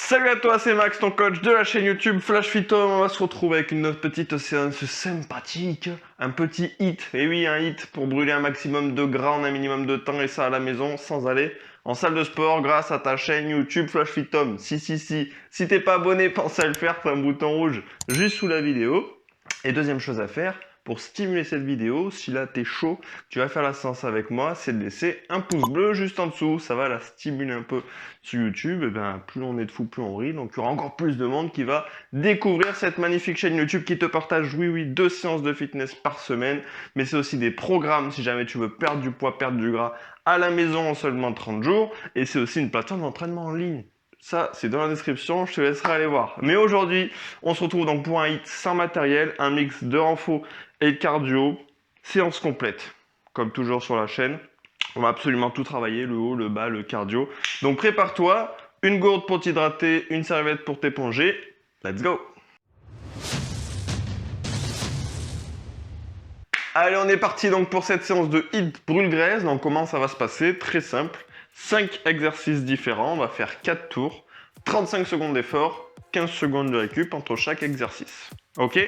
Salut à toi, c'est Max, ton coach de la chaîne YouTube Flash Fit Home. On va se retrouver avec une autre petite séance sympathique, un petit hit. Et oui, un hit pour brûler un maximum de gras en un minimum de temps et ça à la maison sans aller en salle de sport grâce à ta chaîne YouTube Flash Fit Home. Si t'es pas abonné, pense à le faire, t'as un bouton rouge juste sous la vidéo. Et deuxième chose à faire, pour stimuler cette vidéo, si là t'es chaud, tu vas faire la séance avec moi, c'est de laisser un pouce bleu juste en dessous. Ça va la stimuler un peu sur YouTube. Et bien, plus on est de fous, plus on rit. Donc il y aura encore plus de monde qui va découvrir cette magnifique chaîne YouTube qui te partage, oui, 2 séances de fitness par semaine. Mais c'est aussi des programmes si jamais tu veux perdre du poids, perdre du gras à la maison en seulement 30 jours. Et c'est aussi une plateforme d'entraînement en ligne. Ça, c'est dans la description, je te laisserai aller voir. Mais aujourd'hui, on se retrouve donc pour un hit sans matériel, un mix de renfo et de cardio, séance complète, comme toujours sur la chaîne. On va absolument tout travailler, le haut, le bas, le cardio. Donc prépare-toi, une gourde pour t'hydrater, une serviette pour t'éponger. Let's go! Allez, on est parti donc pour cette séance de hit brûle-graisse. Donc comment ça va se passer? Très simple. 5 exercices différents, on va faire 4 tours, 35 secondes d'effort, 15 secondes de récup entre chaque exercice. Ok?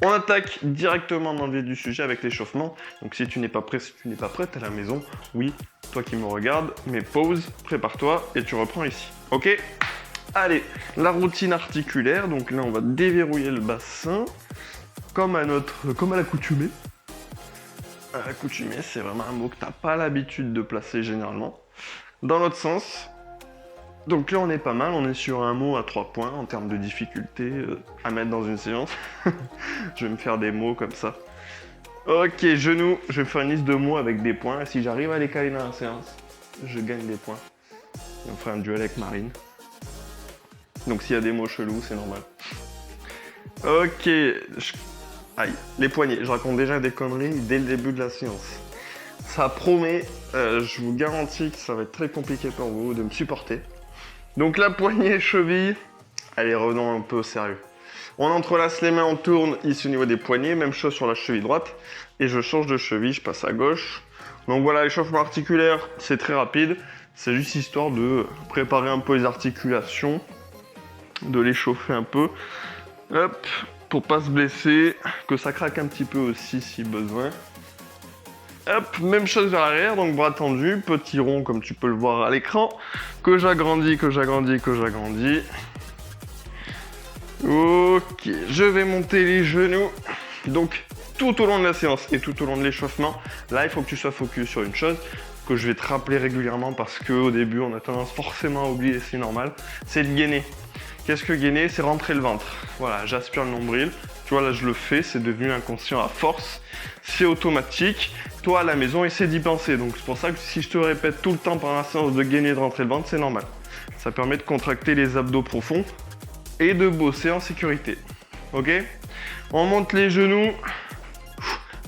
On attaque directement dans le vif du sujet avec l'échauffement. Donc si tu n'es pas prêt, si tu n'es pas prête à la maison, oui, toi qui me regardes, mais pause, prépare-toi et tu reprends ici. Ok? Allez, la routine articulaire. Donc là, on va déverrouiller le bassin comme à l'accoutumée. Accoutumée, c'est vraiment un mot que tu n'as pas l'habitude de placer généralement. Dans l'autre sens, donc là on est pas mal, on est sur un mot à 3 points en termes de difficulté à mettre dans une séance. Je vais me faire des mots comme ça. Ok, genoux, je vais faire une liste de mots avec des points. Et si j'arrive à les caler dans la séance, je gagne des points. Et on fera un duel avec Marine. Donc s'il y a des mots chelous, c'est normal. Ok, aïe, les poignets, je raconte déjà des conneries dès le début de la séance. Ça promet, je vous garantis que ça va être très compliqué pour vous de me supporter. Donc la poignée, cheville, allez revenons un peu au sérieux. On entrelace les mains, on tourne ici au niveau des poignets, même chose sur la cheville droite. Et je change de cheville, je passe à gauche. Donc voilà, l'échauffement articulaire, c'est très rapide. C'est juste histoire de préparer un peu les articulations, de les chauffer un peu. Hop, pour pas se blesser, que ça craque un petit peu aussi si besoin. Hop, même chose vers l'arrière, donc bras tendus, petit rond comme tu peux le voir à l'écran, que j'agrandis. Ok, je vais monter les genoux. Donc tout au long de la séance et tout au long de l'échauffement, là il faut que tu sois focus sur une chose que je vais te rappeler régulièrement parce qu'au début on a tendance forcément à oublier, c'est normal, c'est de gainer. Qu'est-ce que gainer? C'est rentrer le ventre. Voilà, j'aspire le nombril. Tu vois, là, je le fais, c'est devenu inconscient à force. C'est automatique. Toi, à la maison, essaie d'y penser. Donc, c'est pour ça que si je te répète tout le temps pendant la séance de gainer et de rentrer le ventre, c'est normal. Ça permet de contracter les abdos profonds et de bosser en sécurité. Ok? On monte les genoux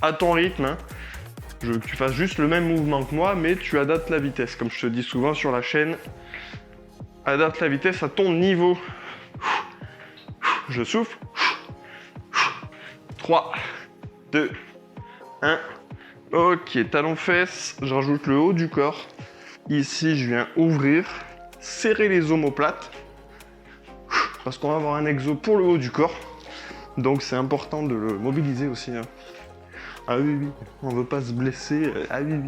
à ton rythme. Hein. Je veux que tu fasses juste le même mouvement que moi, mais tu adaptes la vitesse. Comme je te dis souvent sur la chaîne, adapte la vitesse à ton niveau. Je souffle. 3, 2, 1. Ok, talons fesses, je rajoute le haut du corps. Ici, je viens ouvrir, serrer les omoplates. Parce qu'on va avoir un exo pour le haut du corps. Donc, c'est important de le mobiliser aussi. Hein. Ah oui, on ne veut pas se blesser. Ah oui.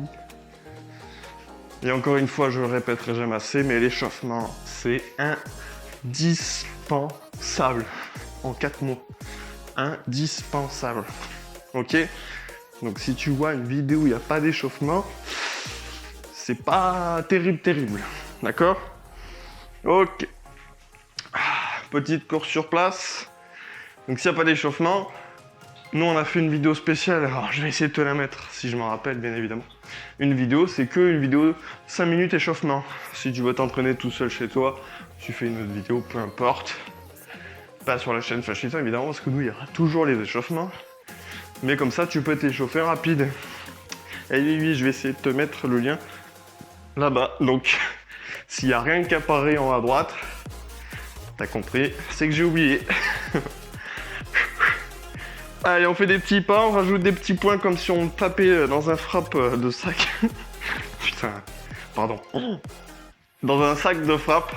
Et encore une fois, je le répéterai jamais assez, mais l'échauffement, c'est indispensable. En 4 mots. Indispensable. Ok? Donc si tu vois une vidéo où il n'y a pas d'échauffement, c'est pas terrible. D'accord? Ok. Petite course sur place. Donc s'il n'y a pas d'échauffement, nous on a fait une vidéo spéciale. Alors je vais essayer de te la mettre, si je m'en rappelle bien évidemment. Une vidéo, c'est que une vidéo 5 minutes échauffement. Si tu veux t'entraîner tout seul chez toi, tu fais une autre vidéo, peu importe. Pas sur la chaîne Flash Fit évidemment, parce que nous, il y aura toujours les échauffements. Mais comme ça, tu peux t'échauffer rapide. Et oui, je vais essayer de te mettre le lien là-bas. Donc, s'il n'y a rien qui apparaît en haut à droite, t'as compris, c'est que j'ai oublié. Allez, on fait des petits pas, on rajoute des petits points comme si on tapait dans un frappe de sac. Putain, pardon. Dans un sac de frappe.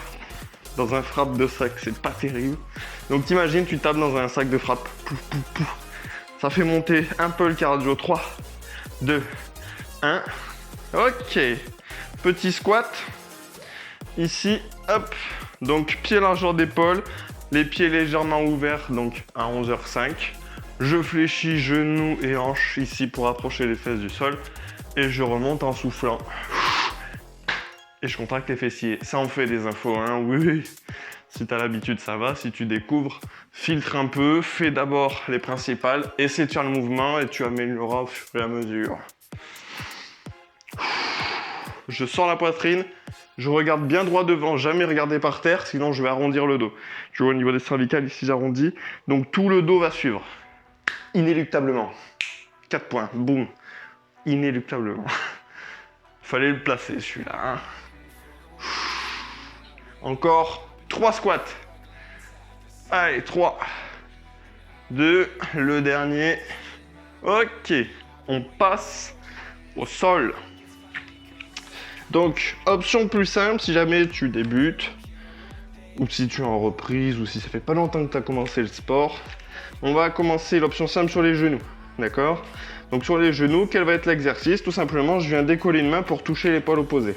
dans un frappe de sac, c'est pas terrible. Donc t'imagines, tu tapes dans un sac de frappe. Pouf, pouf, pouf. Ça fait monter un peu le cardio. 3, 2, 1. Ok. Petit squat. Ici, hop. Donc pied largeur d'épaule, les pieds légèrement ouverts, donc à 11h05. Je fléchis genoux et hanches ici pour approcher les fesses du sol. Et je remonte en soufflant. Et je contracte les fessiers. Ça en fait des infos, hein, oui. Si tu as l'habitude, ça va. Si tu découvres, filtre un peu, fais d'abord les principales, essaie de faire le mouvement et tu amélioreras au fur et à mesure. Je sors la poitrine, je regarde bien droit devant, jamais regarder par terre, sinon je vais arrondir le dos. Tu vois au niveau des cervicales, ici j'arrondis, donc tout le dos va suivre. Inéluctablement. 4 points, boum. Inéluctablement. Fallait le placer celui-là, hein. Encore 3 squats. Allez, 3, 2, le dernier. Ok, on passe au sol. Donc, option plus simple, si jamais tu débutes, ou si tu es en reprise, ou si ça fait pas longtemps que tu as commencé le sport, on va commencer l'option simple sur les genoux, d'accord? Donc sur les genoux, quel va être l'exercice? Tout simplement, je viens décoller une main pour toucher l'épaule opposée.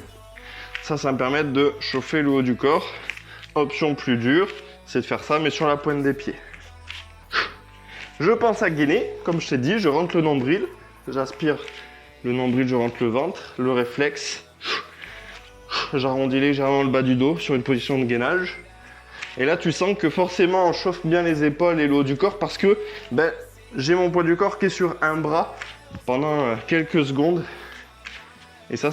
Ça va me permettre de chauffer le haut du corps. Option plus dure, c'est de faire ça, mais sur la pointe des pieds. Je pense à gainer, comme je t'ai dit, je rentre le nombril, j'aspire le nombril, je rentre le ventre, le réflexe. J'arrondis légèrement le bas du dos sur une position de gainage. Et là, tu sens que forcément, on chauffe bien les épaules et le haut du corps parce que j'ai mon poids du corps qui est sur un bras pendant quelques secondes. Et ça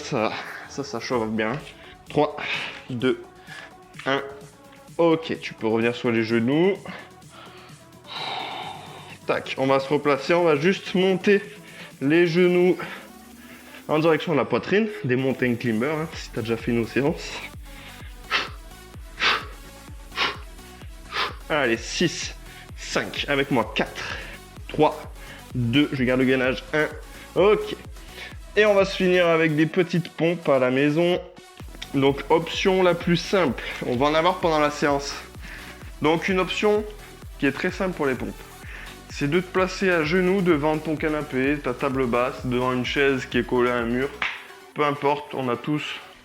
chauffe bien. 3, 2, 1. Ok, tu peux revenir sur les genoux. Tac, on va se replacer, on va juste monter les genoux en direction de la poitrine, des mountain climbers, hein, si tu as déjà fait une séance. Allez, 6, 5, avec moi, 4, 3, 2, je garde le gainage, 1, ok. Et on va se finir avec des petites pompes à la maison. Donc, option la plus simple, on va en avoir pendant la séance. Donc, une option qui est très simple pour les pompes, c'est de te placer à genoux devant ton canapé, ta table basse, devant une chaise qui est collée à un mur. Peu importe, on a tous,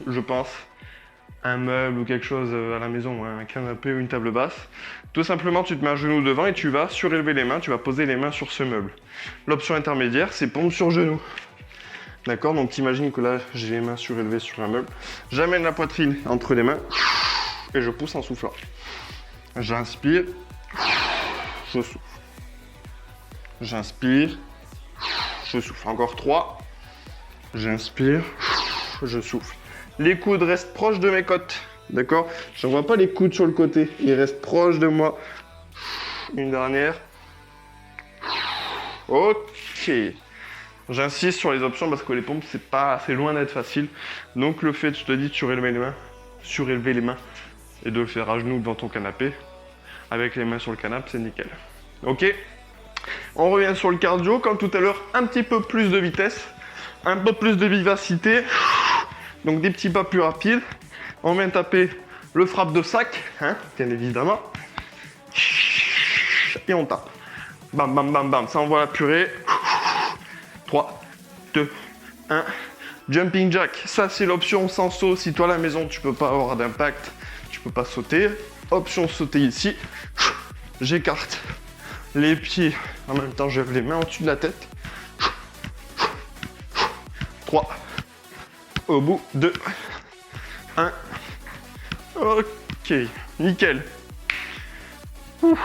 je pense, un meuble ou quelque chose à la maison, un canapé ou une table basse. Tout simplement, tu te mets à genoux devant et tu vas surélever les mains, tu vas poser les mains sur ce meuble. L'option intermédiaire, c'est pompe sur genou. D'accord? Donc t'imagines que là, j'ai les mains surélevées sur un meuble. J'amène la poitrine entre les mains et je pousse en soufflant. J'inspire, je souffle. J'inspire, je souffle. Encore 3. J'inspire, je souffle. Les coudes restent proches de mes côtes. D'accord? Je ne vois pas les coudes sur le côté. Ils restent proches de moi. Une dernière. Ok. J'insiste sur les options parce que les pompes, c'est loin d'être facile. Donc le fait, je te dis, de surélever les mains et de le faire à genoux devant ton canapé, avec les mains sur le canapé, c'est nickel. Ok? On revient sur le cardio, comme tout à l'heure, un petit peu plus de vitesse, un peu plus de vivacité, donc des petits pas plus rapides. On vient taper le frappe de sac, hein, bien évidemment, et on tape. Bam, bam, bam, bam, ça envoie la purée. 3, 2, 1, jumping jack, ça c'est l'option sans saut. Si toi à la maison tu peux pas avoir d'impact, tu peux pas sauter, option sauter ici, j'écarte les pieds, en même temps je lève les mains au-dessus de la tête. 3, au bout, 2, 1, ok, nickel.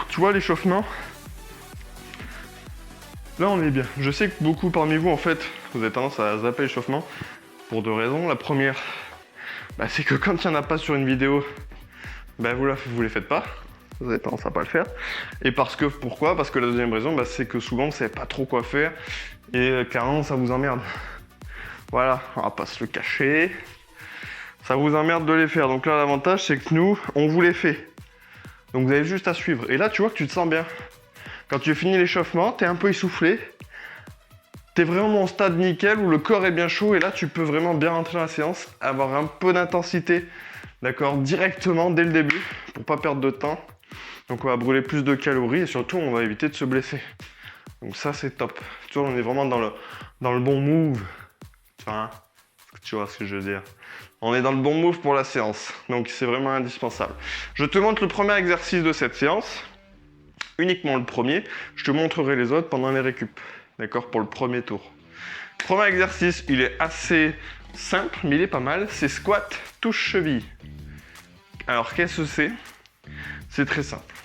Tu vois l'échauffement? Là on est bien. Je sais que beaucoup parmi vous en fait, vous avez tendance à zapper l'échauffement pour 2 raisons. La première, c'est que quand il n'y en a pas sur une vidéo, vous les faites pas. Vous avez tendance à pas le faire. Et pourquoi? Parce que la deuxième raison, c'est que souvent vous savez pas trop quoi faire et clairement ça vous emmerde. Voilà, on va pas se le cacher. Ça vous emmerde de les faire. Donc là l'avantage c'est que nous, on vous les fait. Donc vous avez juste à suivre. Et là tu vois que tu te sens bien. Quand tu finis l'échauffement, tu es un peu essoufflé. Tu es vraiment au stade nickel où le corps est bien chaud et là tu peux vraiment bien rentrer dans la séance, avoir un peu d'intensité d'accord, directement dès le début, pour pas perdre de temps. Donc on va brûler plus de calories et surtout on va éviter de se blesser. Donc ça c'est top. Tu vois, on est vraiment dans le bon move. Enfin, tu vois ce que je veux dire. On est dans le bon move pour la séance. Donc c'est vraiment indispensable. Je te montre le premier exercice de cette séance. Uniquement le premier. Je te montrerai les autres pendant les récup. D'accord, pour le premier tour. Premier exercice, il est assez simple, mais il est pas mal. C'est squat, touche cheville. Alors qu'est-ce que c'est? C'est très simple.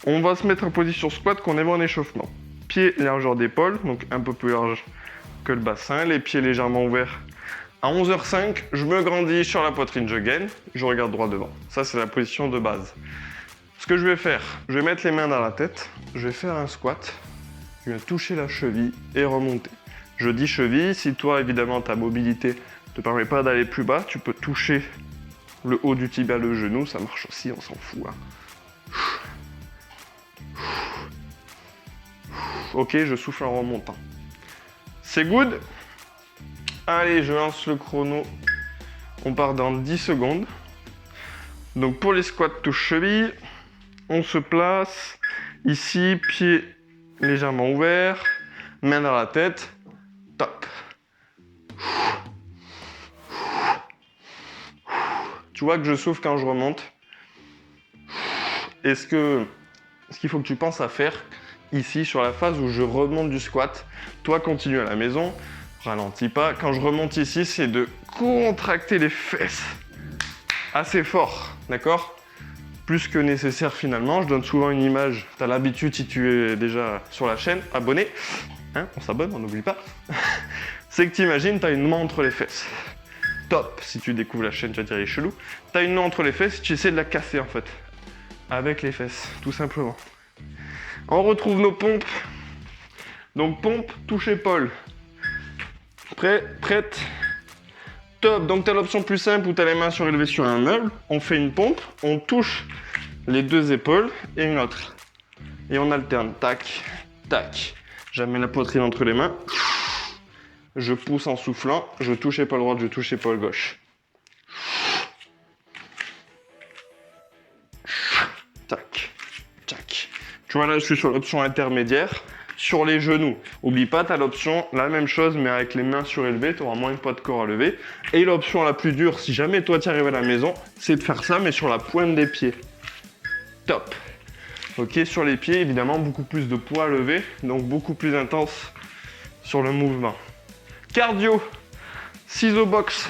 On va se mettre en position squat qu'on aime en échauffement. Pieds largeur d'épaule, donc un peu plus large que le bassin. Les pieds légèrement ouverts. À 11h05, je me grandis sur la poitrine, je gaine, je regarde droit devant. Ça, c'est la position de base. Ce que je vais faire, je vais mettre les mains dans la tête, je vais faire un squat, je vais toucher la cheville et remonter. Je dis cheville, si toi, évidemment, ta mobilité ne te permet pas d'aller plus bas, tu peux toucher le haut du tibia, le genou, ça marche aussi, on s'en fout. Hein. Ok, je souffle en remontant. C'est good. Allez, je lance le chrono. On part dans 10 secondes. Donc pour les squats touche cheville, on se place ici, pieds légèrement ouverts, main dans la tête. Top. Tu vois que je souffle quand je remonte. Ce qu'il faut que tu penses à faire ici sur la phase où je remonte du squat, toi continue à la maison, ralentis pas. Quand je remonte ici, c'est de contracter les fesses assez fort, d'accord? Plus que nécessaire finalement. Je donne souvent une image, tu as l'habitude si tu es déjà sur la chaîne, abonné, hein, on s'abonne, on n'oublie pas. C'est que tu imagines, tu as une main entre les fesses. Top, si tu découvres la chaîne, tu vas dire il est chelou. Tu as une main entre les fesses, tu essaies de la casser en fait. Avec les fesses, tout simplement. On retrouve nos pompes. Donc pompe, touche épaule. Prêt, prête. Top, donc tu as l'option plus simple où tu as les mains surélevées sur un meuble. On fait une pompe, on touche les deux épaules et une autre. Et on alterne, tac, tac. J'amène la poitrine entre les mains. Je pousse en soufflant, je touche épaule droite, je touche épaule gauche. Tac, tac. Tu vois là, je suis sur l'option intermédiaire. Sur les genoux, oublie pas, tu as l'option, la même chose, mais avec les mains surélevées, tu auras moins de poids de corps à lever. Et l'option la plus dure, si jamais toi tu arrives à la maison, c'est de faire ça, mais sur la pointe des pieds. Top. Ok, sur les pieds, évidemment, beaucoup plus de poids à lever, donc beaucoup plus intense sur le mouvement. Cardio, ciseaux box.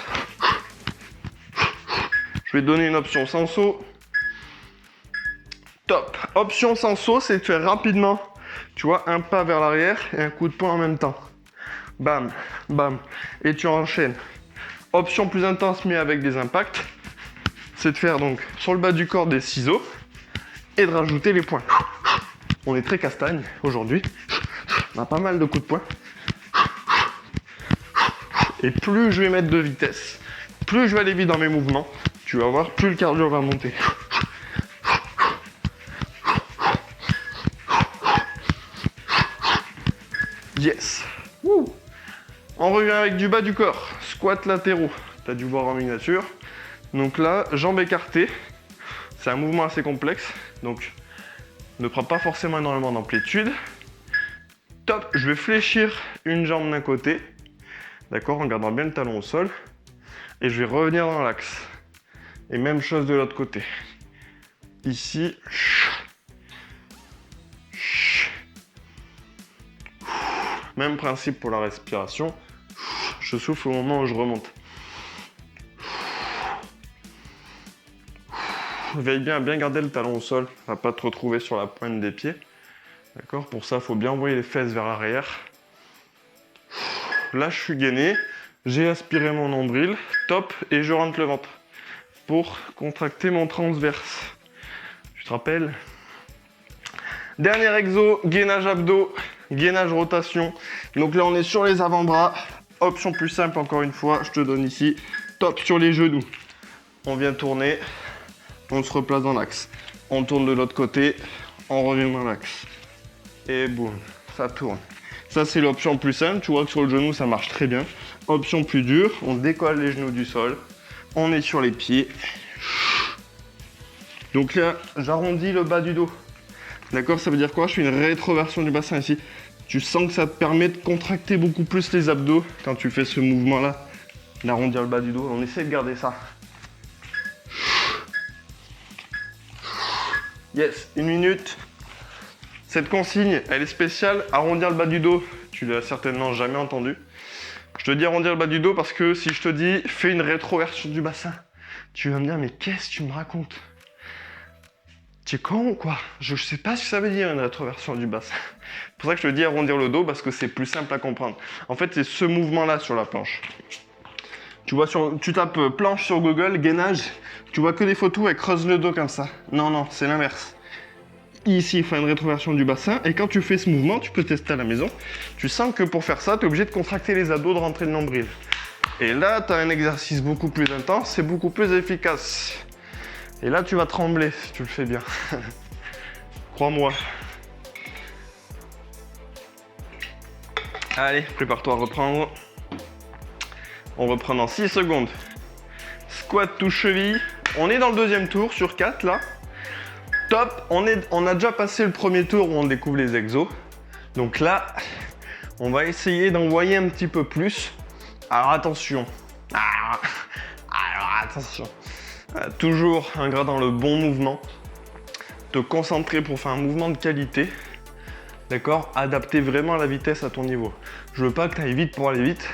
Je vais donner une option sans saut. Top. Option sans saut, c'est de faire rapidement, tu vois, un pas vers l'arrière et un coup de poing en même temps. Bam, bam. Et tu enchaînes. Option plus intense, mais avec des impacts, c'est de faire donc sur le bas du corps des ciseaux et de rajouter les poings. On est très castagne aujourd'hui. On a pas mal de coups de poing. Et plus je vais mettre de vitesse, plus je vais aller vite dans mes mouvements, tu vas voir, plus le cardio va monter. Yes. Wouh. On revient avec du bas du corps. Squat latéraux. Tu as dû voir en miniature. Donc là, jambes écartées. C'est un mouvement assez complexe. Donc, ne prends pas forcément énormément d'amplitude. Top. Je vais fléchir une jambe d'un côté. D'accord, en gardant bien le talon au sol. Et je vais revenir dans l'axe. Et même chose de l'autre côté. Ici. Même principe pour la respiration. Je souffle au moment où je remonte. Veille bien à bien garder le talon au sol, à pas te retrouver sur la pointe des pieds. D'accord? Pour ça, il faut bien envoyer les fesses vers l'arrière. Là, je suis gainé. J'ai aspiré mon nombril. Top. Et je rentre le ventre pour contracter mon transverse. Tu te rappelles? Dernier exo, gainage abdos, gainage rotation. Donc là, on est sur les avant-bras. Option plus simple, encore une fois, je te donne ici. Top sur les genoux. On vient tourner. On se replace dans l'axe. On tourne de l'autre côté. On revient dans l'axe. Et boum, ça tourne. Ça, c'est l'option plus simple. Tu vois que sur le genou, ça marche très bien. Option plus dure, on décolle les genoux du sol. On est sur les pieds. Donc là, j'arrondis le bas du dos. D'accord, ça veut dire quoi? Je fais une rétroversion du bassin ici. Tu sens que ça te permet de contracter beaucoup plus les abdos quand tu fais ce mouvement-là, d'arrondir le bas du dos. On essaie de garder ça. Yes, 1 minute. Cette consigne, elle est spéciale. Arrondir le bas du dos, tu l'as certainement jamais entendu. Je te dis arrondir le bas du dos parce que si je te dis fais une rétroversion du bassin, tu vas me dire mais qu'est-ce que tu me racontes? Tu es con ou quoi? Je sais pas ce que ça veut dire une rétroversion du bassin. C'est pour ça que je te dis arrondir le dos parce que c'est plus simple à comprendre. En fait, c'est ce mouvement-là sur la planche. Tu vois, tu tapes planche sur Google, gainage, tu vois que des photos, elle creuse le dos comme ça. Non, non, c'est l'inverse. Ici, il faut une rétroversion du bassin et quand tu fais ce mouvement, tu peux tester à la maison. Tu sens que pour faire ça, tu es obligé de contracter les abdos, de rentrer le nombril. Et là, tu as un exercice beaucoup plus intense et beaucoup plus efficace. Et là, tu vas trembler si tu le fais bien. Crois-moi. Allez, prépare-toi à reprendre. On reprend dans 6 secondes. Squat touche cheville. On est dans le deuxième tour sur 4 là. Top. On a déjà passé le premier tour où on découvre les exos. Donc là, on va essayer d'envoyer un petit peu plus. Alors attention. Alors attention. Toujours un gras dans le bon mouvement. Te concentrer pour faire un mouvement de qualité. D'accord? Adapter vraiment la vitesse à ton niveau. Je veux pas que tu ailles vite pour aller vite.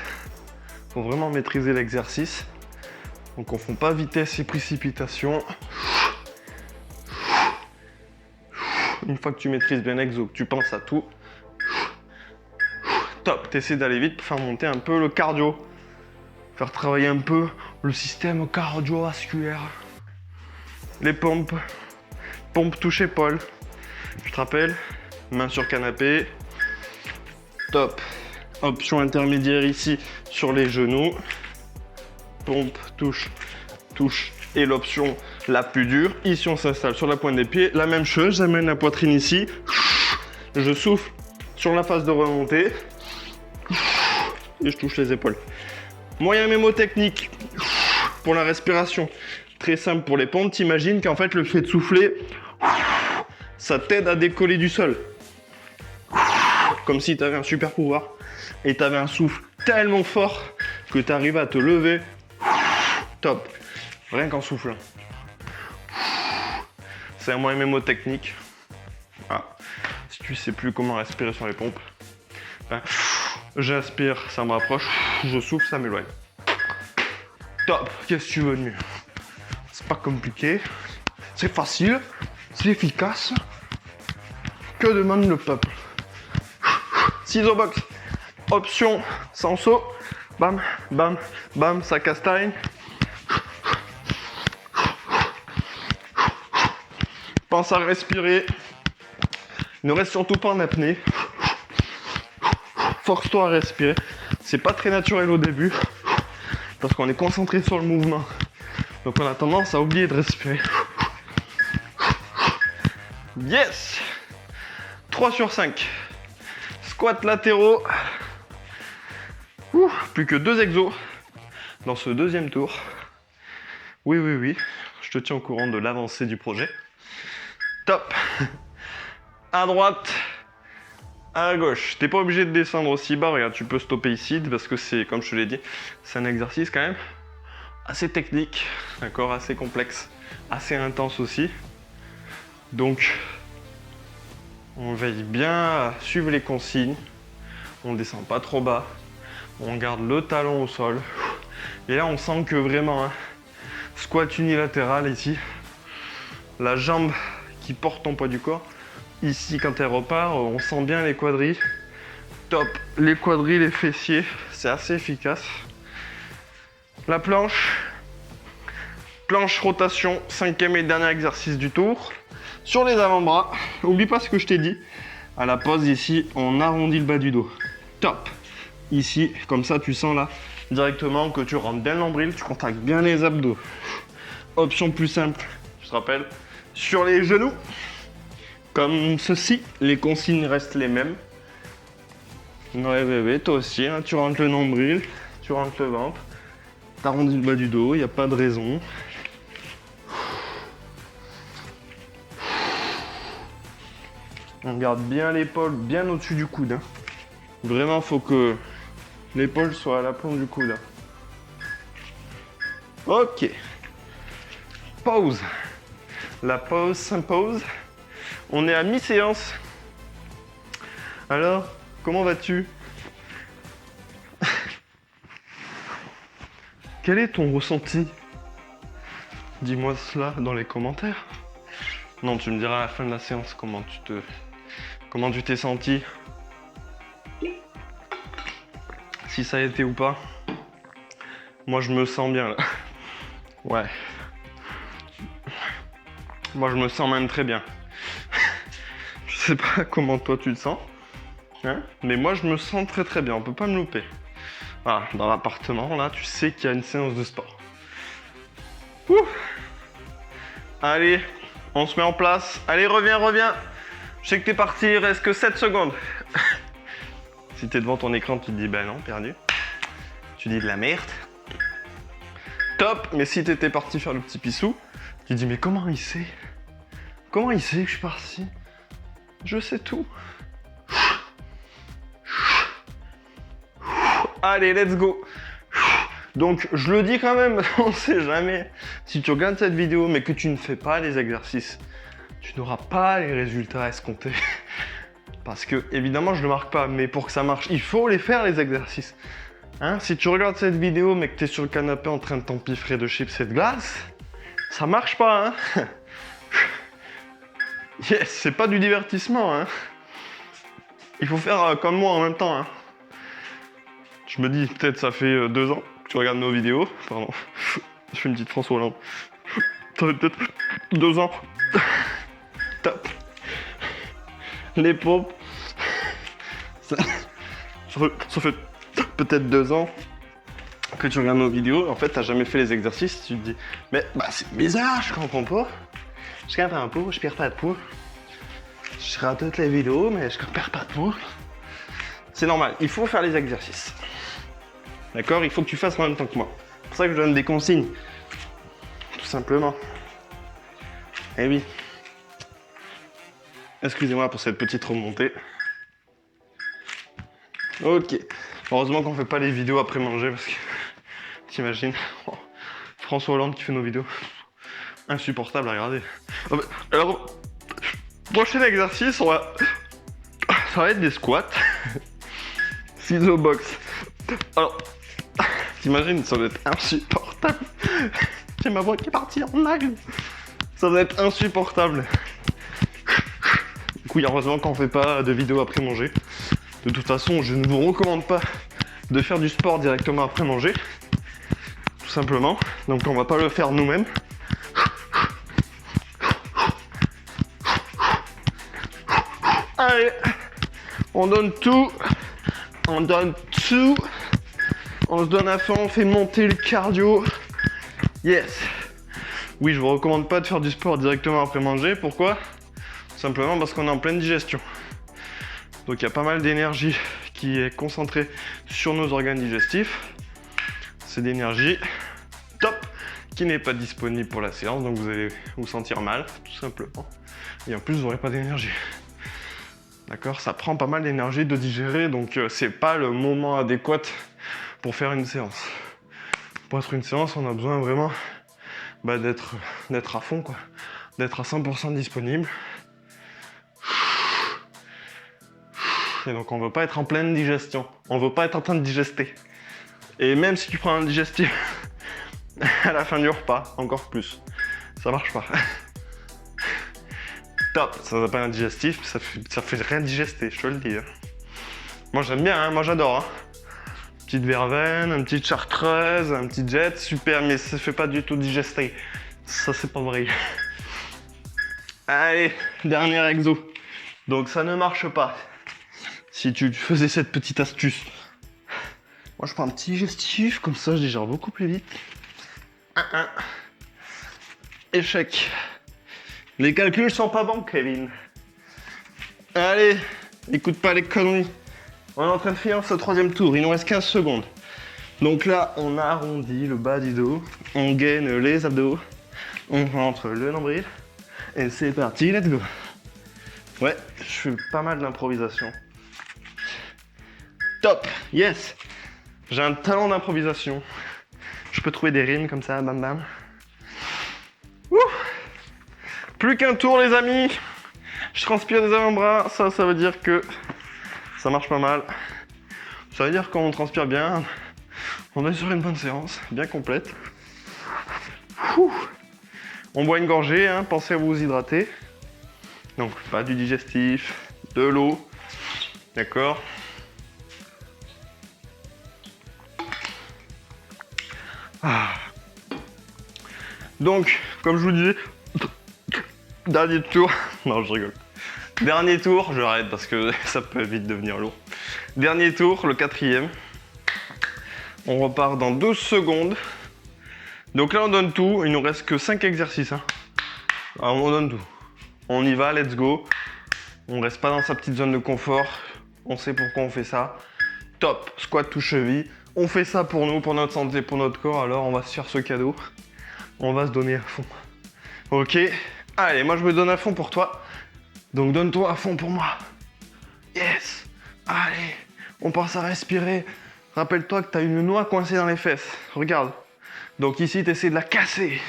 Faut vraiment maîtriser l'exercice. On confond pas vitesse et précipitation. Une fois que tu maîtrises bien l'exo, que tu penses à tout. Top, tu essaies d'aller vite pour faire monter un peu le cardio. Faire travailler un peu le système cardiovasculaire. Les pompes. Pompe touche épaule. Je te rappelle, main sur canapé. Top. Option intermédiaire ici sur les genoux. Pompe, touche, touche. Et l'option la plus dure, ici on s'installe sur la pointe des pieds. La même chose, j'amène la poitrine ici. Je souffle sur la phase de remontée. Et je touche les épaules. Moyen mémotechnique pour la respiration. Très simple pour les pompes. T'imagines qu'en fait le fait de souffler, ça t'aide à décoller du sol. Comme si tu avais un super pouvoir. Et tu avais un souffle tellement fort que tu arrives à te lever. Top. Rien qu'en soufflant. C'est un moyen mémotechnique. Ah. Si tu sais plus comment respirer sur les pompes. Ben, j'inspire, ça me rapproche. Je souffle, ça m'éloigne. Top. Qu'est-ce que tu veux de mieux? C'est pas compliqué. C'est facile. C'est efficace. Que demande le peuple? Ciseaux box. Option sans saut. Bam, bam, bam, ça castagne. Pense à respirer. Ne reste surtout pas en apnée. Force-toi à respirer. C'est pas très naturel au début. Parce qu'on est concentré sur le mouvement. Donc on a tendance à oublier de respirer. Yes! 3 sur 5. Squat latéraux. Plus que 2 exos dans ce deuxième tour. Oui, oui, oui. Je te tiens au courant de l'avancée du projet. Top. À droite, à gauche. T'es pas obligé de descendre aussi bas. Regarde, tu peux stopper ici parce que c'est, comme je te l'ai dit, c'est un exercice quand même assez technique, d'accord, assez complexe, assez intense aussi. Donc, on veille bien à suivre les consignes. On descend pas trop bas. On garde le talon au sol. Et là, on sent que vraiment, hein, squat unilatéral ici. La jambe qui porte ton poids du corps. Ici, quand elle repart, on sent bien les quadris. Top. Les quadris, les fessiers, c'est assez efficace. La planche. Planche rotation, 5e et dernier exercice du tour. Sur les avant-bras, n'oublie pas ce que je t'ai dit. À la pause ici, on arrondit le bas du dos. Top. Ici, comme ça, tu sens là directement que tu rentres bien le nombril, tu contractes bien les abdos. Option plus simple, je te rappelle, sur les genoux, comme ceci, les consignes restent les mêmes. Ouais, bébé, toi aussi, hein, tu rentres le nombril, tu rentres le ventre. t'arrondis le bas du dos, il n'y a pas de raison. On garde bien l'épaule bien au-dessus du coude. Hein. Vraiment, faut que l'épaule soit à la plombe du coude. Ok. Pause. La pause s'impose. On est à mi-séance. Alors, comment vas-tu? Quel est ton ressenti? Dis-moi cela dans les commentaires. Non, tu me diras à la fin de la séance comment tu t'es senti. Si ça a été ou pas. Moi, je me sens bien là. Ouais. Moi, je me sens même très bien. Je sais pas comment toi tu te sens. Hein, mais moi, je me sens très très bien. On peut pas me louper. Voilà, dans l'appartement, là, tu sais qu'il y a une séance de sport. Ouh. Allez, on se met en place. Allez, reviens. Je sais que t'es parti, il reste que 7 secondes. Si t'es devant ton écran, tu te dis, ben non, perdu. Tu dis de la merde. Top, mais si t'étais parti faire le petit pissou, tu te dis, mais comment il sait? Comment il sait que je suis parti? Je sais tout. Allez, let's go. Donc, je le dis quand même, on sait jamais. Si tu regardes cette vidéo, mais que tu ne fais pas les exercices, tu n'auras pas les résultats escomptés. Parce que, évidemment, je ne le marque pas, mais pour que ça marche, il faut les faire, les exercices. Hein, si tu regardes cette vidéo, mais que tu es sur le canapé en train de t'empiffrer de chips et de glace, ça marche pas, hein. Yes, c'est pas du divertissement, hein. Il faut faire comme moi en même temps, hein. Je me dis, peut-être ça fait 2 ans que tu regardes nos vidéos. Pardon, je fais une petite François Hollande. Ça fait peut-être 2 ans. Top. Les pompes. Ça fait peut-être 2 ans que tu regardes nos vidéos. En fait, t'as jamais fait les exercices. Tu te dis, mais bah, c'est bizarre, je comprends pas. Je gagne pas un pot, je perds pas de poids. Je regarde toutes les vidéos, mais je perds pas de poids. C'est normal, il faut faire les exercices. D'accord? Il faut que tu fasses en même temps que moi. C'est pour ça que je donne des consignes. Tout simplement. Eh oui. Excusez-moi pour cette petite remontée. Ok. Heureusement qu'on fait pas les vidéos après manger parce que t'imagines, François Hollande qui fait nos vidéos. Insupportable à regarder. Alors, prochain exercice, ça va être des squats. Ciseaux box. Alors, t'imagines, ça va être insupportable. J'ai ma voix qui est partie en live. Ça va être insupportable. Du coup, heureusement qu'on fait pas de vidéos après manger. De toute façon, je ne vous recommande pas de faire du sport directement après manger. Tout simplement. Donc on va pas le faire nous-mêmes. Allez, on donne tout. On donne tout. On se donne à fond, on fait monter le cardio. Yes. Oui, je vous recommande pas de faire du sport directement après manger. Pourquoi? Simplement parce qu'on est en pleine digestion. Donc il y a pas mal d'énergie qui est concentrée sur nos organes digestifs. C'est d'énergie top qui n'est pas disponible pour la séance, donc vous allez vous sentir mal, tout simplement. Et en plus, vous n'aurez pas d'énergie. D'accord? Ça prend pas mal d'énergie de digérer, donc c'est pas le moment adéquat pour faire une séance. Pour être une séance, on a besoin vraiment d'être à fond, quoi. D'être à 100% disponible. Et donc on veut pas être en pleine digestion. On veut pas être en train de digester. Et même si tu prends un digestif à la fin du repas, encore plus. Ça marche pas. Top, ça s'appelle un digestif, ça fait rien digester, je te le dis. Hein. Moi j'aime bien, hein, moi j'adore. Hein. Petite verveine, une petite chartreuse, un petit jet, super, mais ça fait pas du tout digester. Ça c'est pas vrai. Allez, dernier exo. Donc ça ne marche pas. Si tu faisais cette petite astuce. Moi je prends un petit digestif, comme ça je digère beaucoup plus vite. Échec. Les calculs sont pas bons, Kevin. Allez, écoute pas les conneries. On est en train de finir ce 3e tour, il nous reste 15 secondes. Donc là, on arrondit le bas du dos, on gaine les abdos, on rentre le nombril, et c'est parti, let's go. Ouais, je fais pas mal d'improvisation. Top, yes. J'ai un talent d'improvisation. Je peux trouver des rimes comme ça, bam bam. Ouh. Plus qu'un tour les amis. Je transpire des avant-bras, ça veut dire que ça marche pas mal. Ça veut dire qu'on transpire bien, on est sur une bonne séance, bien complète. Ouh. On boit une gorgée, hein, pensez à vous hydrater. Donc pas du digestif, de l'eau, d'accord. Ah. Donc, comme je vous disais, dernier tour, non je rigole. Dernier tour, j'arrête parce que ça peut vite devenir lourd. Dernier tour, le 4e. On repart dans 12 secondes. Donc là on donne tout, il nous reste que 5 exercices. Hein. Alors, on donne tout. On y va, let's go. On reste pas dans sa petite zone de confort. On sait pourquoi on fait ça. Top, squat tout cheville. On fait ça pour nous, pour notre santé, pour notre corps. Alors on va se faire ce cadeau. On va se donner à fond. Ok. Allez, moi je me donne à fond pour toi. Donc donne-toi à fond pour moi. Yes. Allez, on pense à respirer. Rappelle-toi que tu as une noix coincée dans les fesses. Regarde. Donc ici, tu essaies de la casser.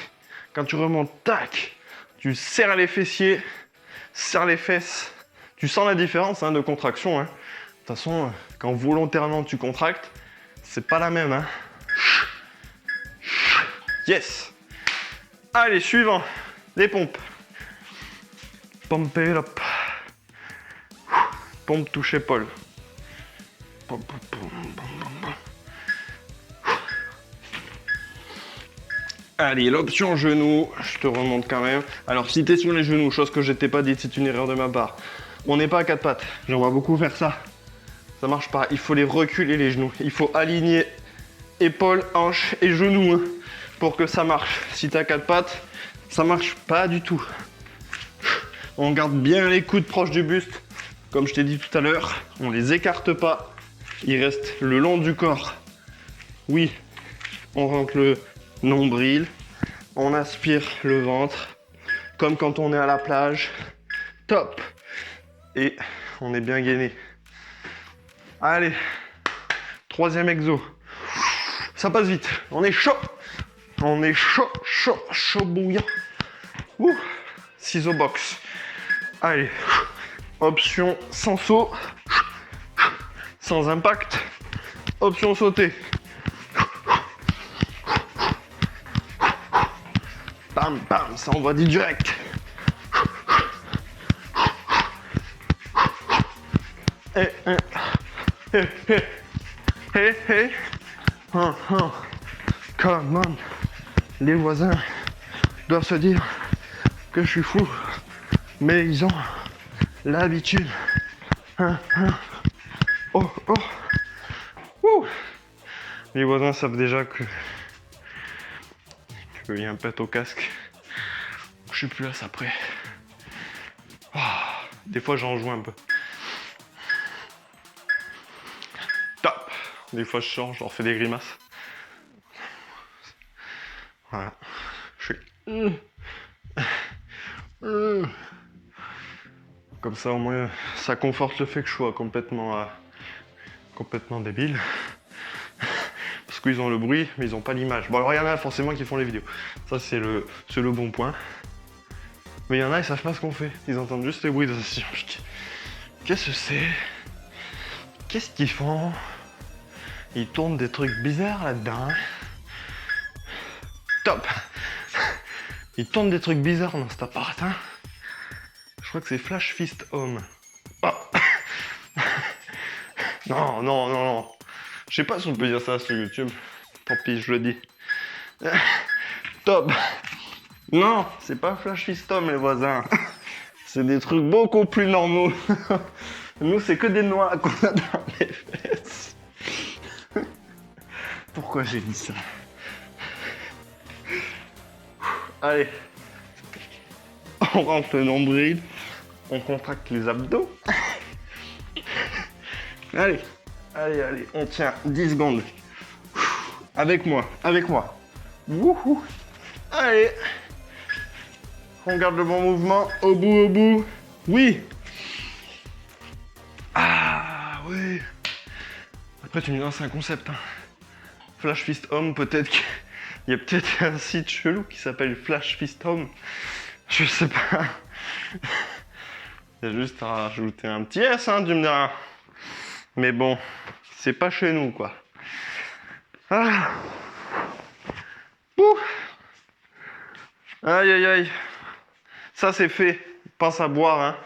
Quand tu remontes, tac. Tu serres les fessiers, serres les fesses. Tu sens la différence hein, de contraction. Hein. De toute façon, quand volontairement tu contractes, c'est pas la même. Hein. Yes. Allez, suivant. Les pompes. Pompe it up. Pompe touche épaule. Allez, l'option genou, je te remonte quand même. Alors, si tu es sur les genoux, chose que je t'ai pas dite, c'est une erreur de ma part. On n'est pas à 4 pattes. J'en vois beaucoup faire ça. Ça marche pas. Il faut les reculer les genoux. Il faut aligner épaules, hanches et genoux hein, pour que ça marche. Si tu as 4 pattes, ça marche pas du tout. On garde bien les coudes proches du buste. Comme je t'ai dit tout à l'heure, on les écarte pas. Ils restent le long du corps. Oui, on rentre le nombril. On aspire le ventre. Comme quand on est à la plage. Top. Et on est bien gainé. Allez. 3e exo. Ça passe vite. On est chaud. On est chaud, chaud, chaud bouillant. Ouh. Ciseaux box. Allez. Option sans saut. Sans impact. Option sauter. Bam, bam, ça envoie du direct. Hé, hé, hé, hé, hé. Come on. Les voisins doivent se dire que je suis fou, mais ils ont l'habitude. Oh, oh. Ouh. Les voisins savent déjà qu'il y a un pet au casque. Je suis plus là, ça après. Oh. Des fois j'en joue un peu. Top. Des fois je change, je leur fais des grimaces. Voilà. Je suis... Comme ça au moins ça conforte le fait que je sois complètement débile. Parce qu'ils ont le bruit mais ils n'ont pas l'image. Bon alors il y en a forcément qui font les vidéos. Ça c'est le bon point. Mais il y en a ils savent pas ce qu'on fait. Ils entendent juste les bruits de session. Qu'est-ce que c'est? Qu'est-ce qu'ils font? Ils tournent des trucs bizarres là-dedans. Top. Ils tournent des trucs bizarres dans cet appart. Hein. Je crois que c'est Flash Fist Home. Oh. Non, non, non, non. Je sais pas si on peut dire ça sur YouTube. Tant pis, je le dis. Top. Non, c'est pas Flash Fist Home, les voisins. C'est des trucs beaucoup plus normaux. Nous, c'est que des noix qu'on a dans les fesses. Pourquoi j'ai dit ça? Allez. On rentre le nombril. On contracte les abdos. Allez, allez, allez. On tient 10 secondes. Avec moi, avec moi. Wouhou. Allez. On garde le bon mouvement. Au bout, au bout. Oui. Ah, oui. Après, tu me dis, c'est un concept. Hein. Flash Fist Home, peut-être qu'il y a peut-être un site chelou qui s'appelle Flash Fist Home. Je sais pas. Il y a juste à rajouter un petit S, hein, tu me diras. Mais bon, c'est pas chez nous, quoi. Ah. Ouh. Aïe, aïe, aïe. Ça, c'est fait. Pense à boire, hein.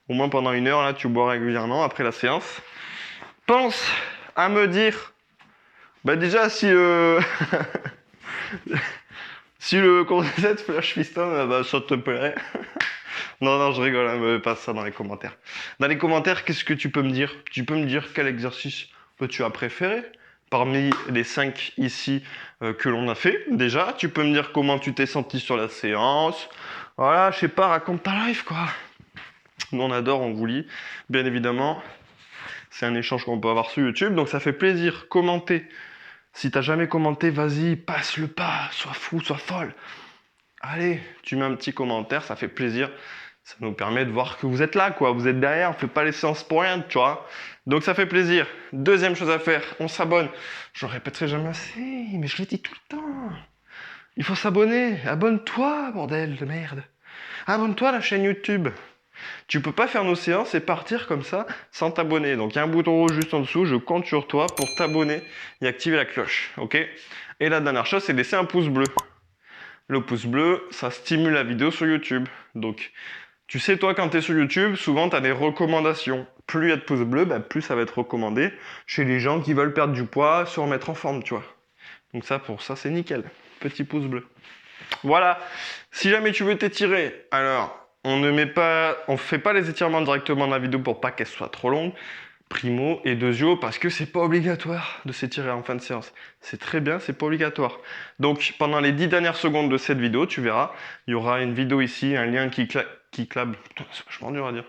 Au moins pendant 1 heure, là, tu bois régulièrement après la séance. Pense à me dire... Bah déjà, si si le concept Flash Fiston, bah, ça te plairait. Non, non, je rigole, hein, me passe ça dans les commentaires. Dans les commentaires, qu'est-ce que tu peux me dire? Tu peux me dire quel exercice tu as préféré parmi les 5 ici que l'on a fait. Déjà, tu peux me dire comment tu t'es senti sur la séance. Voilà, je sais pas, raconte ta life, quoi. Nous, on adore, on vous lit, bien évidemment. C'est un échange qu'on peut avoir sur YouTube, donc ça fait plaisir. Commentez. Si t'as jamais commenté, vas-y, passe le pas, sois fou, sois folle. Allez, tu mets un petit commentaire, ça fait plaisir. Ça nous permet de voir que vous êtes là, quoi. Vous êtes derrière, on fait pas les séances pour rien, tu vois. Donc ça fait plaisir. Deuxième chose à faire, on s'abonne. Je le répéterai jamais assez, mais je le dis tout le temps. Il faut s'abonner. Abonne-toi, bordel de merde. Abonne-toi à la chaîne YouTube. Tu peux pas faire nos séances et partir comme ça sans t'abonner. Donc il y a un bouton rouge juste en dessous, je compte sur toi pour t'abonner et activer la cloche, ok? Et la dernière chose, c'est de laisser un pouce bleu. Le pouce bleu, ça stimule la vidéo sur YouTube. Donc, tu sais, toi, quand tu es sur YouTube, souvent, tu as des recommandations. Plus il y a de pouces bleus, bah, plus ça va être recommandé chez les gens qui veulent perdre du poids, se remettre en forme, tu vois. Donc ça, pour ça, c'est nickel. Petit pouce bleu. Voilà. Si jamais tu veux t'étirer, alors... on fait pas les étirements directement dans la vidéo pour pas qu'elle soit trop longue. Primo et deuxio, parce que c'est pas obligatoire de s'étirer en fin de séance. C'est très bien, c'est pas obligatoire. Donc pendant les 10 dernières secondes de cette vidéo, tu verras, il y aura une vidéo ici, un lien cliquable. Putain, c'est vachement dur à dire.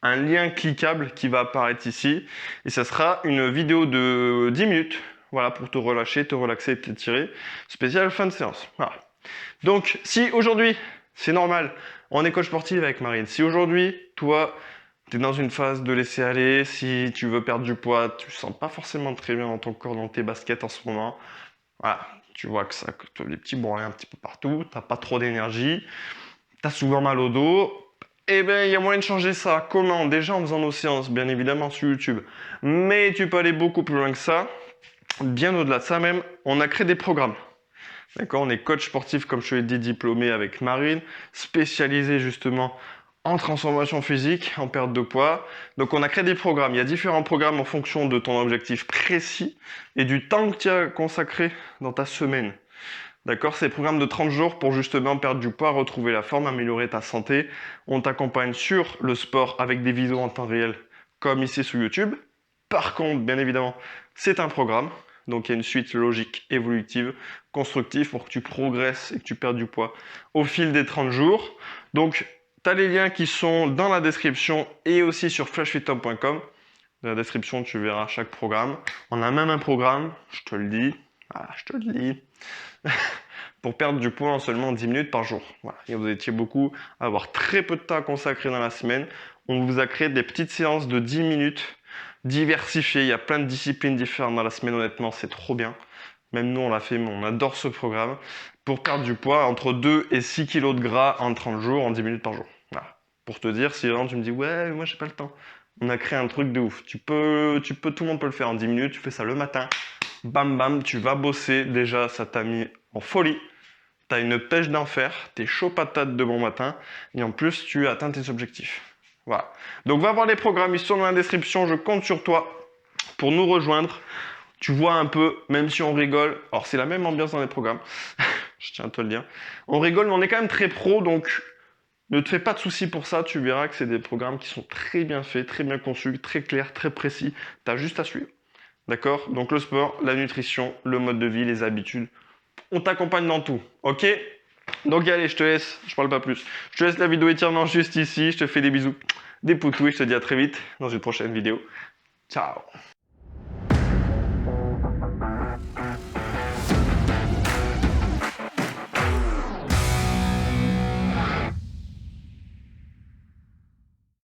Un lien cliquable qui va apparaître ici. Et ça sera une vidéo de 10 minutes. Voilà, pour te relâcher, te relaxer et t'étirer. Spécial fin de séance. Voilà. Donc, si aujourd'hui, c'est normal, on est coach sportif avec Marine. Si aujourd'hui, toi, tu es dans une phase de laisser aller, si tu veux perdre du poids, tu ne sens pas forcément très bien dans ton corps, dans tes baskets en ce moment, voilà, tu vois que tu as des petits bourrelets un petit peu partout, tu n'as pas trop d'énergie, tu as souvent mal au dos, eh bien, il y a moyen de changer ça. Comment? Déjà en faisant nos séances, bien évidemment, sur YouTube. Mais tu peux aller beaucoup plus loin que ça. Bien au-delà de ça même, on a créé des programmes. D'accord, on est coach sportif, comme je te l'ai dit, diplômé avec Marine, spécialisé justement en transformation physique, en perte de poids. Donc on a créé des programmes. Il y a différents programmes en fonction de ton objectif précis et du temps que tu as consacré dans ta semaine. D'accord, c'est des programmes de 30 jours pour justement perdre du poids, retrouver la forme, améliorer ta santé. On t'accompagne sur le sport avec des vidéos en temps réel, comme ici sur YouTube. Par contre, bien évidemment, c'est un programme. Donc il y a une suite logique, évolutive, constructive pour que tu progresses et que tu perdes du poids au fil des 30 jours. Donc tu as les liens qui sont dans la description et aussi sur flashfithom.com. Dans la description, tu verras chaque programme. On a même un programme, je te le dis, pour perdre du poids en seulement 10 minutes par jour. Voilà. Et vous étiez beaucoup à avoir très peu de temps consacré dans la semaine. On vous a créé des petites séances de 10 minutes diversifiées. Il y a plein de disciplines différentes dans la semaine, honnêtement, c'est trop bien. Même nous, on l'a fait, mais on adore ce programme. Pour perdre du poids, entre 2 et 6 kg de gras en 30 jours, en 10 minutes par jour. Voilà. Pour te dire, si vraiment tu me dis, ouais, moi, j'ai pas le temps. On a créé un truc de ouf. Tout le monde peut le faire en 10 minutes. Tu fais ça le matin. Bam, bam, tu vas bosser. Déjà, ça t'a mis en folie. Tu as une pêche d'enfer. Tu es chaud patate de bon matin. Et en plus, tu atteins tes objectifs. Voilà. Donc, va voir les programmes. Ils sont dans la description. Je compte sur toi pour nous rejoindre. Tu vois un peu, même si on rigole. Alors, c'est la même ambiance dans les programmes. Je tiens à te le dire. On rigole, mais on est quand même très pro. Donc, ne te fais pas de soucis pour ça. Tu verras que c'est des programmes qui sont très bien faits, très bien conçus, très clairs, très précis. Tu as juste à suivre. D'accord? Donc, le sport, la nutrition, le mode de vie, les habitudes. On t'accompagne dans tout. Ok? Donc, allez, je te laisse. Je parle pas plus. Je te laisse la vidéo étirement juste ici. Je te fais des bisous, des poutous et je te dis à très vite dans une prochaine vidéo. Ciao!